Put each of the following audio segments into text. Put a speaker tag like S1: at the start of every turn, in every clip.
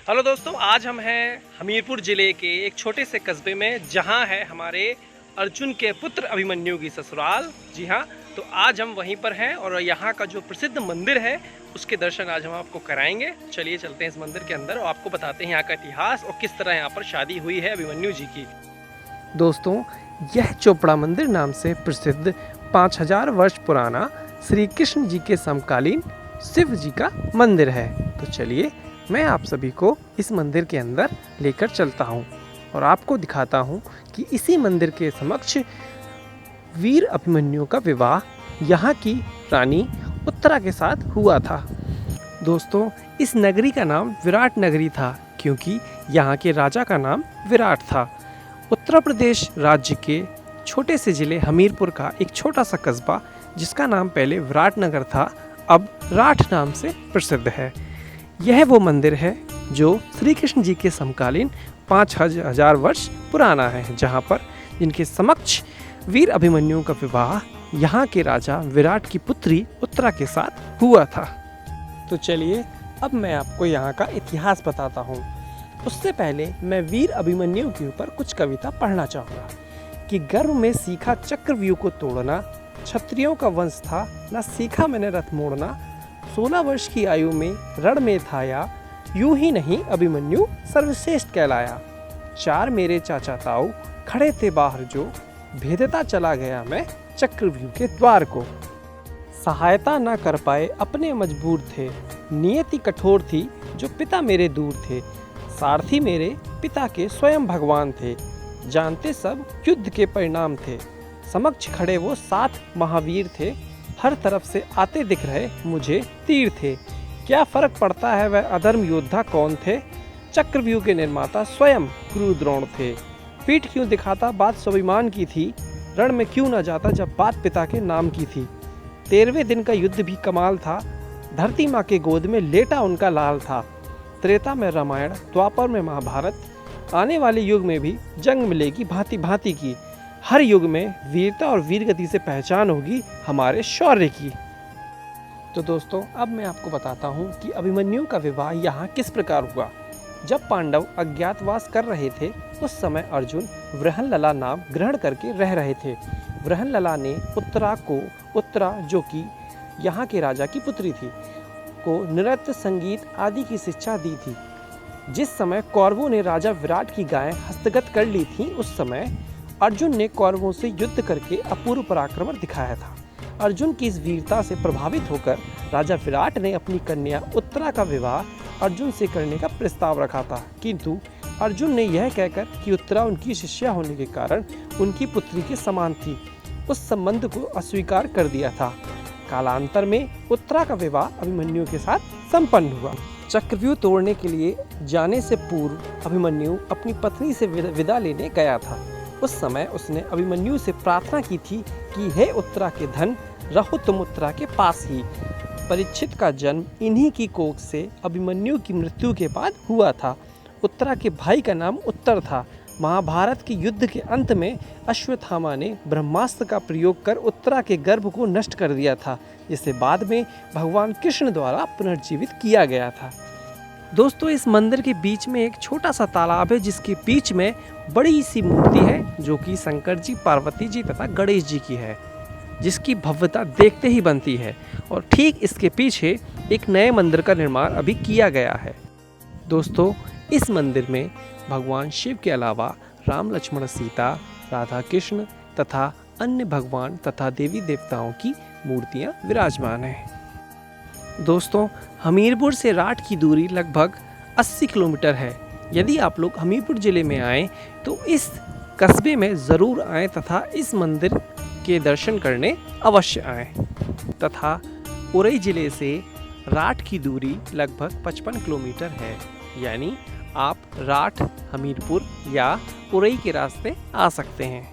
S1: Hello दोस्तों, आज हम हैं हमीरपुर ज़िले के एक छोटे से कस्बे में, जहां है हमारे अर्जुन के पुत्र अभिमन्यु की ससुराल। जी हां, तो आज हम वहीं पर हैं और यहां का जो प्रसिद्ध मंदिर है उसके दर्शन आज हम आपको कराएंगे। चलिए चलते हैं इस मंदिर के अंदर और आपको बताते हैं यहाँ का इतिहास और किस तरह यहाँ पर शादी हुई है अभिमन्यु जी की। दोस्तों, यह चोपड़ा मंदिर नाम से प्रसिद्ध 5000 वर्ष पुराना श्री कृष्ण जी के समकालीन शिव जी का मंदिर है। तो चलिए मैं आप सभी को इस मंदिर के अंदर लेकर चलता हूँ और आपको दिखाता हूँ कि इसी मंदिर के समक्ष वीर अभिमन्यु का विवाह यहाँ की रानी उत्तरा के साथ हुआ था। दोस्तों, इस नगरी का नाम विराट नगरी था क्योंकि यहाँ के राजा का नाम विराट था। उत्तर प्रदेश राज्य के छोटे से ज़िले हमीरपुर का एक छोटा सा कस्बा, जिसका नाम पहले विराटनगर था, अब राठ नाम से प्रसिद्ध है। यह वो मंदिर है जो श्री कृष्ण जी के समकालीन 5000 वर्ष पुराना है, जहाँ पर जिनके समक्ष वीर अभिमन्यु का विवाह यहाँ के राजा विराट की पुत्री उत्तरा के साथ हुआ था। तो चलिए अब मैं आपको यहाँ का इतिहास बताता हूँ। उससे पहले मैं वीर अभिमन्यु के ऊपर कुछ कविता पढ़ना चाहूँगा कि गर्भ में सीखा चक्रव्यूह को तोड़ना, क्षत्रियों का वंश था न सीखा मैंने रथ मोड़ना, 16 वर्ष की आयु में रण में थाया, यूं ही नहीं अभिमन्यु सर्वश्रेष्ठ कहलाया। 4 मेरे चाचा ताऊ खड़े थे बाहर जो, भेदता चला गया मैं चक्रव्यूह के द्वार को। सहायता न कर पाए अपने मजबूर थे, नियति कठोर थी जो पिता मेरे दूर थे। सारथी मेरे पिता के स्वयं भगवान थे, जानते सब युद्ध के परिणाम थे। समक्ष खड़े वो 7 महावीर थे, हर तरफ से आते दिख रहे मुझे तीर थे। क्या फर्क पड़ता है वह अधर्म योद्धा कौन थे, चक्रव्यूह के निर्माता स्वयं गुरु द्रोण थे। पीठ क्यों दिखाता बात स्वाभिमान की थी, रण में क्यों न जाता जब बात पिता के नाम की थी। 13वें दिन का युद्ध भी कमाल था, धरती माँ के गोद में लेटा उनका लाल था। त्रेता में रामायण, द्वापर में महाभारत, आने वाले युग में भी जंग मिलेगी भांति भांति की। हर युग में वीरता और वीरगति से पहचान होगी हमारे शौर्य की। तो दोस्तों, अब मैं आपको बताता हूँ कि अभिमन्यु का विवाह यहाँ किस प्रकार हुआ। जब पांडव अज्ञातवास कर रहे थे उस समय अर्जुन वृहणलला नाम ग्रहण करके रह रहे थे। वृहणलला ने उत्तरा जो कि यहाँ के राजा की पुत्री थी, को नृत्य संगीत आदि की शिक्षा दी थी। जिस समय कौरवों ने राजा विराट की गायें हस्तगत कर ली थी, उस समय अर्जुन ने कौरवों से युद्ध करके अपूर्व पराक्रम दिखाया था। अर्जुन की इस वीरता से प्रभावित होकर राजा विराट ने अपनी कन्या उत्तरा का विवाह अर्जुन से करने का प्रस्ताव रखा था, किंतु अर्जुन ने यह कहकर कि उत्तरा उनकी शिष्या होने के कारण उनकी पुत्री के समान थी, उस संबंध को अस्वीकार कर दिया था। कालांतर में उत्तरा का विवाह अभिमन्यु के साथ संपन्न हुआ। चक्रव्यूह तोड़ने के लिए जाने से पूर्व अभिमन्यु अपनी पत्नी से विदा लेने गया था। उस समय उसने अभिमन्यु से प्रार्थना की थी कि हे उत्तरा के धन, रहो तुम उत्तरा के पास ही। परीक्षित का जन्म इन्हीं की कोख से अभिमन्यु की मृत्यु के बाद हुआ था। उत्तरा के भाई का नाम उत्तर था। महाभारत के युद्ध के अंत में अश्वत्थामा ने ब्रह्मास्त्र का प्रयोग कर उत्तरा के गर्भ को नष्ट कर दिया था, जिसे बाद में भगवान कृष्ण द्वारा पुनर्जीवित किया गया था। दोस्तों, इस मंदिर के बीच में एक छोटा सा तालाब है, जिसके बीच में बड़ी सी मूर्ति है जो कि शंकर जी, पार्वती जी तथा गणेश जी की है, जिसकी भव्यता देखते ही बनती है। और ठीक इसके पीछे एक नए मंदिर का निर्माण अभी किया गया है। दोस्तों, इस मंदिर में भगवान शिव के अलावा राम, लक्ष्मण, सीता, राधा कृष्ण तथा अन्य भगवान तथा देवी देवताओं की मूर्तियां विराजमान हैं। दोस्तों, हमीरपुर से राठ की दूरी लगभग 80 किलोमीटर है। यदि आप लोग हमीरपुर ज़िले में आएँ तो इस कस्बे में ज़रूर आएँ तथा इस मंदिर के दर्शन करने अवश्य आएँ। तथा उरई ज़िले से राठ की दूरी लगभग 55 किलोमीटर है, यानी आप राठ, हमीरपुर या उरई के रास्ते आ सकते हैं।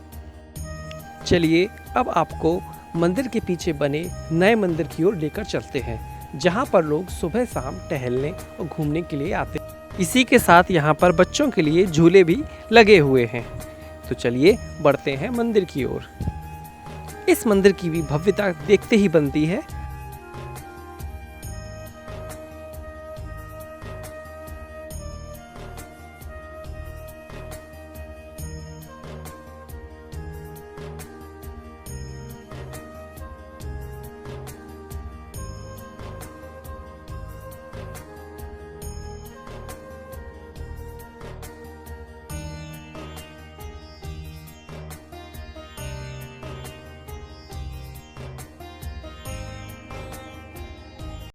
S1: चलिए अब आपको मंदिर के पीछे बने नए मंदिर की ओर लेकर चलते हैं, जहाँ पर लोग सुबह शाम टहलने और घूमने के लिए आते हैं। इसी के साथ यहाँ पर बच्चों के लिए झूले भी लगे हुए हैं। तो चलिए बढ़ते हैं मंदिर की ओर। इस मंदिर की भी भव्यता देखते ही बनती है